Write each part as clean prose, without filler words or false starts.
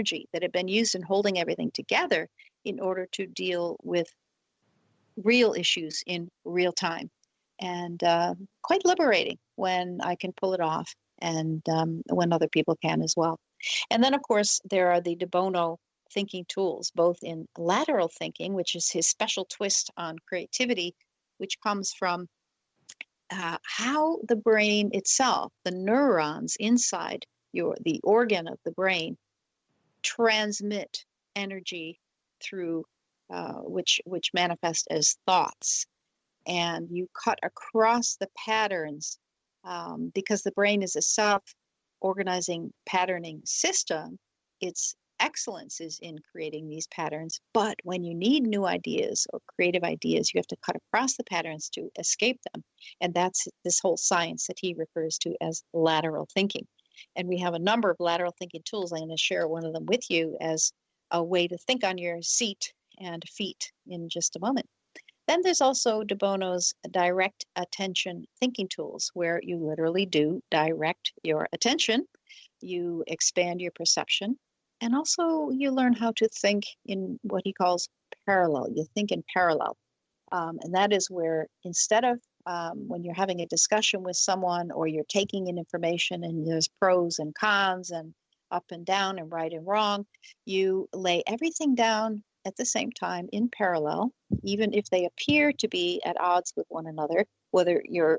energy that had been used in holding everything together in order to deal with real issues in real time. And quite liberating when I can pull it off and when other people can as well. And then, of course, there are the De Bono thinking tools, both in lateral thinking, which is his special twist on creativity, which comes from how the brain itself, the neurons inside the organ of the brain, transmit energy through which manifest as thoughts. And you cut across the patterns because the brain is a self-organizing patterning system. Its excellence is in creating these patterns, but when you need new ideas or creative ideas, you have to cut across the patterns to escape them. And that's this whole science that he refers to as lateral thinking. And we have a number of lateral thinking tools. I'm going to share one of them with you as a way to think on your seat and feet in just a moment. Then there's also De Bono's direct attention thinking tools, where you literally do direct your attention, you expand your perception, and also you learn how to think in what he calls parallel. You think in parallel. And that is where instead of when you're having a discussion with someone or you're taking in information and there's pros and cons and up and down and right and wrong, you lay everything down at the same time in parallel, even if they appear to be at odds with one another, whether we're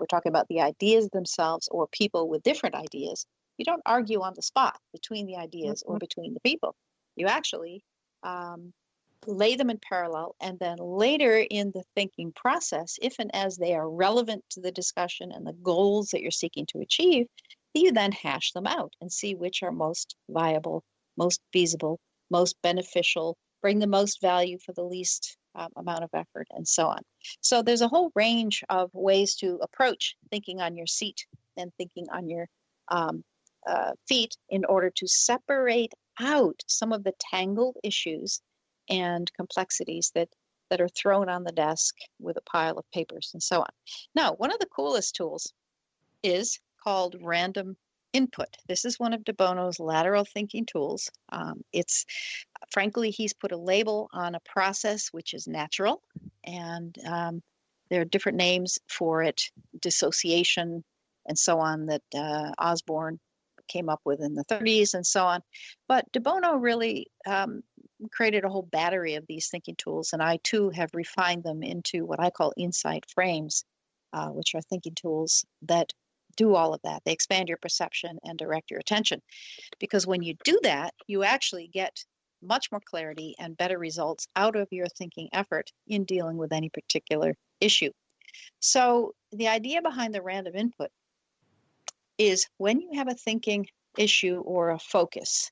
talking about the ideas themselves or people with different ideas. You don't argue on the spot between the ideas or between the people. You actually lay them in parallel, and then later in the thinking process, if and as they are relevant to the discussion and the goals that you're seeking to achieve, you then hash them out and see which are most viable, most feasible, most beneficial, bring the most value for the least amount of effort, and so on. So there's a whole range of ways to approach thinking on your seat and thinking on your feet in order to separate out some of the tangled issues and complexities that are thrown on the desk with a pile of papers and so on. Now, one of the coolest tools is called random input. This is one of De Bono's lateral thinking tools. Frankly, he's put a label on a process which is natural, and there are different names for it, dissociation and so on, that Osborne came up with in the 30s and so on. But De Bono really created a whole battery of these thinking tools, and I too have refined them into what I call insight frames, which are thinking tools that do all of that. They expand your perception and direct your attention. Because when you do that, you actually get much more clarity and better results out of your thinking effort in dealing with any particular issue. So the idea behind the random input is when you have a thinking issue or a focus,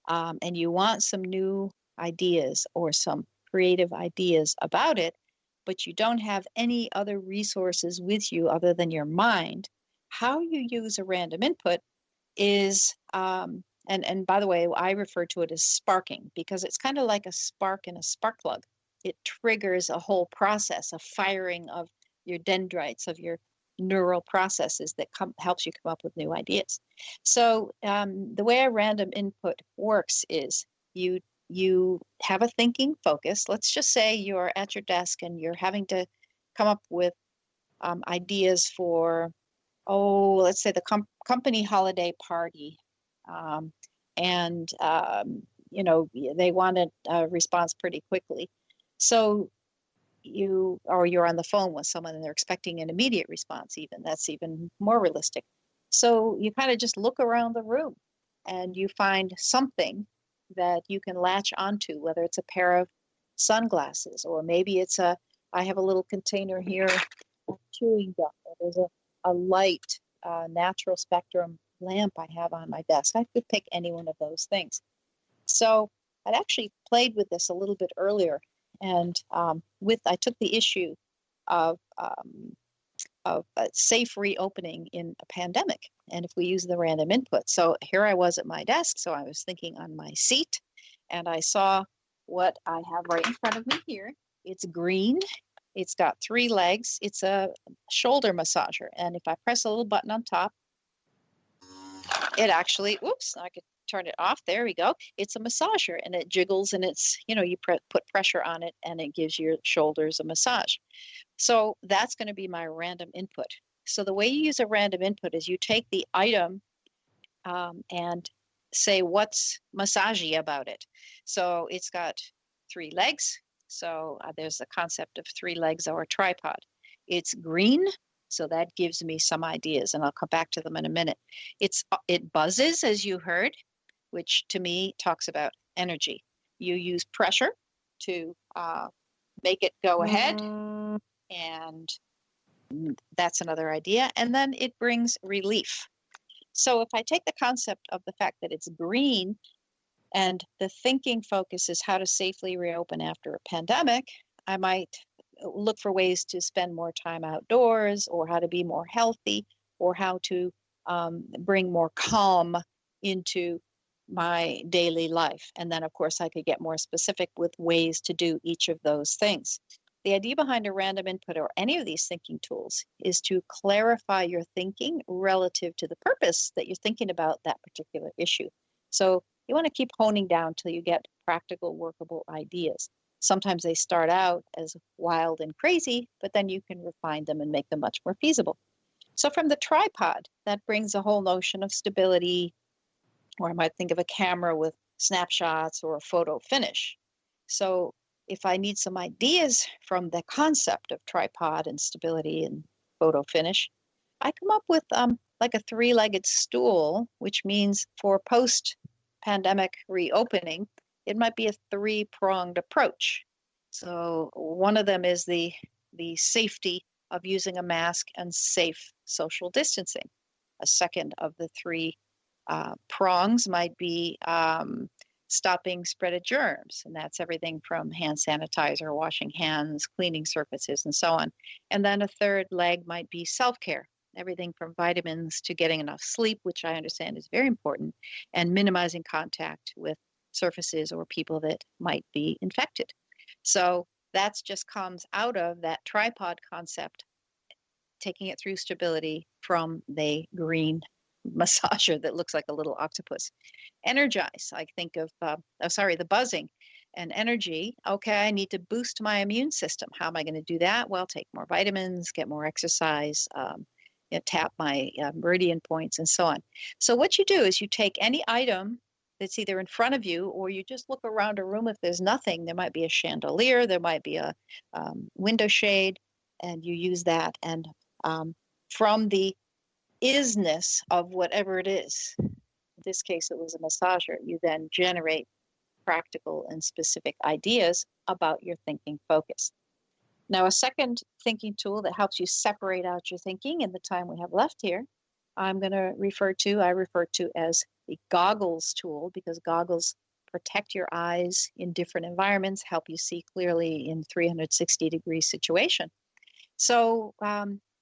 and you want some new ideas or some creative ideas about it, but you don't have any other resources with you other than your mind, how you use a random input is, and by the way, I refer to it as sparking, because it's kind of like a spark in a spark plug. It triggers a whole process, a firing of your dendrites, of your neural processes that helps you come up with new ideas. So the way a random input works is you have a thinking focus. Let's just say you're at your desk and you're having to come up with ideas for, let's say the company holiday party. And they wanted a response pretty quickly. So you're on the phone with someone and they're expecting an immediate response even. That's even more realistic. So you kind of just look around the room and you find something that you can latch onto, whether it's a pair of sunglasses, or maybe it's I have a little container here of chewing gum, or there's a light, natural spectrum lamp I have on my desk. I could pick any one of those things. So I'd actually played with this a little bit earlier, and I took the issue of a safe reopening in a pandemic, and if we use the random input. So here I was at my desk, so I was thinking on my seat, and I saw what I have right in front of me here. It's green. It's got 3 legs. It's a shoulder massager, and if I press a little button on top, it actually, I could turn it off. There we go. It's a massager, and it jiggles, and it's, you put pressure on it, and it gives your shoulders a massage. So that's going to be my random input. So the way you use a random input is you take the item and say, what's massagey about it? So it's got 3 legs. So there's the concept of 3 legs or a tripod. It's green. So that gives me some ideas, and I'll come back to them in a minute. It buzzes, as you heard, which to me talks about energy. You use pressure to make it go ahead, and that's another idea. And then it brings relief. So if I take the concept of the fact that it's green and the thinking focus is how to safely reopen after a pandemic, I might look for ways to spend more time outdoors, or how to be more healthy, or how to bring more calm into my daily life. And then, of course, I could get more specific with ways to do each of those things. The idea behind a random input or any of these thinking tools is to clarify your thinking relative to the purpose that you're thinking about that particular issue. So you want to keep honing down till you get practical, workable ideas. Sometimes they start out as wild and crazy, but then you can refine them and make them much more feasible. So from the tripod, that brings a whole notion of stability, or I might think of a camera with snapshots or a photo finish. So if I need some ideas from the concept of tripod and stability and photo finish, I come up with like a 3-legged stool, which means for post-pandemic reopening, it might be a 3-pronged approach. So one of them is the safety of using a mask and safe social distancing. A second of the 3 prongs might be stopping spread of germs, and that's everything from hand sanitizer, washing hands, cleaning surfaces, and so on. And then a 3rd leg might be self-care, everything from vitamins to getting enough sleep, which I understand is very important, and minimizing contact with surfaces or people that might be infected. So that just comes out of that tripod concept, taking it through stability from the green massager that looks like a little octopus. Energize, I think of, the buzzing and energy. Okay, I need to boost my immune system. How am I going to do that? Well, take more vitamins, get more exercise, tap my meridian points, and so on. So what you do is you take any item that's either in front of you, or you just look around a room. If there's nothing, there might be a chandelier, there might be a window shade, and you use that. And from the isness of whatever it is, in this case it was a massager, you then generate practical and specific ideas about your thinking focus. Now, a second thinking tool that helps you separate out your thinking in the time we have left here, I refer to as the goggles tool, because goggles protect your eyes in different environments, help you see clearly in 360-degree situation. So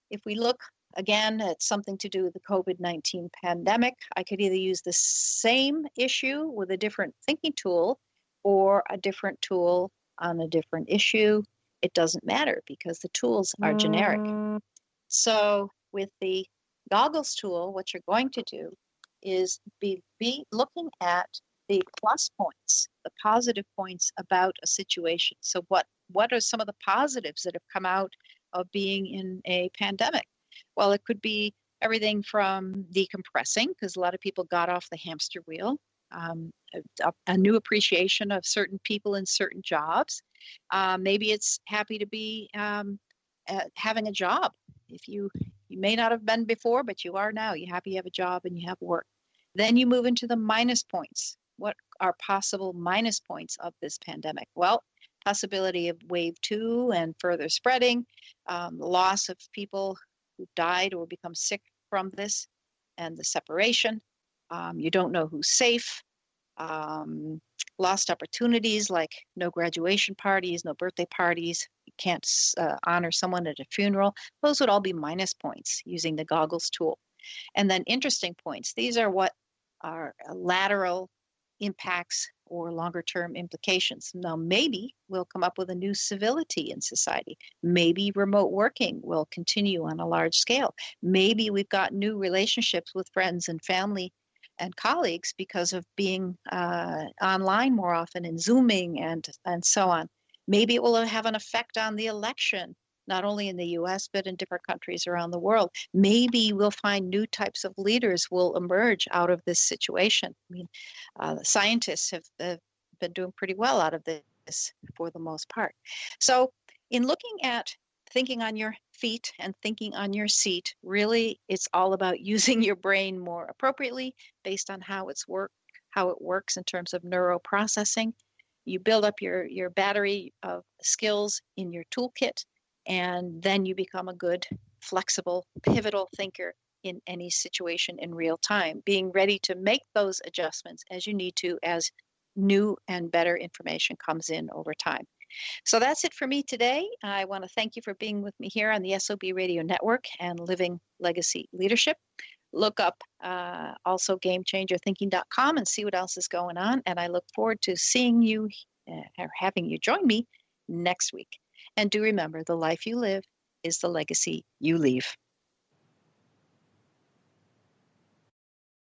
if we look again at something to do with the COVID-19 pandemic, I could either use the same issue with a different thinking tool or a different tool on a different issue. It doesn't matter because the tools are generic. So with the goggles tool, what you're going to do is be looking at the plus points, the positive points about a situation. So what are some of the positives that have come out of being in a pandemic? Well, it could be everything from decompressing, because a lot of people got off the hamster wheel, a new appreciation of certain people in certain jobs. Maybe it's happy to be having a job. If you may not have been before, but you are now. You're happy you have a job and you have work. Then you move into the minus points. What are possible minus points of this pandemic? Well, possibility of wave 2 and further spreading, loss of people who died or become sick from this, and the separation. You don't know who's safe. Lost opportunities like no graduation parties, no birthday parties. You can't honor someone at a funeral. Those would all be minus points using the goggles tool. And then interesting points. These are what are lateral impacts or longer term implications. Now, maybe we'll come up with a new civility in society. Maybe remote working will continue on a large scale. Maybe we've got new relationships with friends and family and colleagues because of being online more often and Zooming and so on. Maybe it will have an effect on the election, not only in the US, but in different countries around the world. Maybe we'll find new types of leaders will emerge out of this situation. I mean, scientists have been doing pretty well out of this for the most part. So in looking at thinking on your feet and thinking on your seat, really, it's all about using your brain more appropriately based on how it works in terms of neuroprocessing. You build up your battery of skills in your toolkit, and then you become a good, flexible, pivotal thinker in any situation in real time, being ready to make those adjustments as you need to as new and better information comes in over time. So that's it for me today. I want to thank you for being with me here on the SOB Radio Network and Living Legacy Leadership. Look up also GameChangerThinking.com and see what else is going on. And I look forward to seeing you or having you join me next week. And do remember, the life you live is the legacy you leave.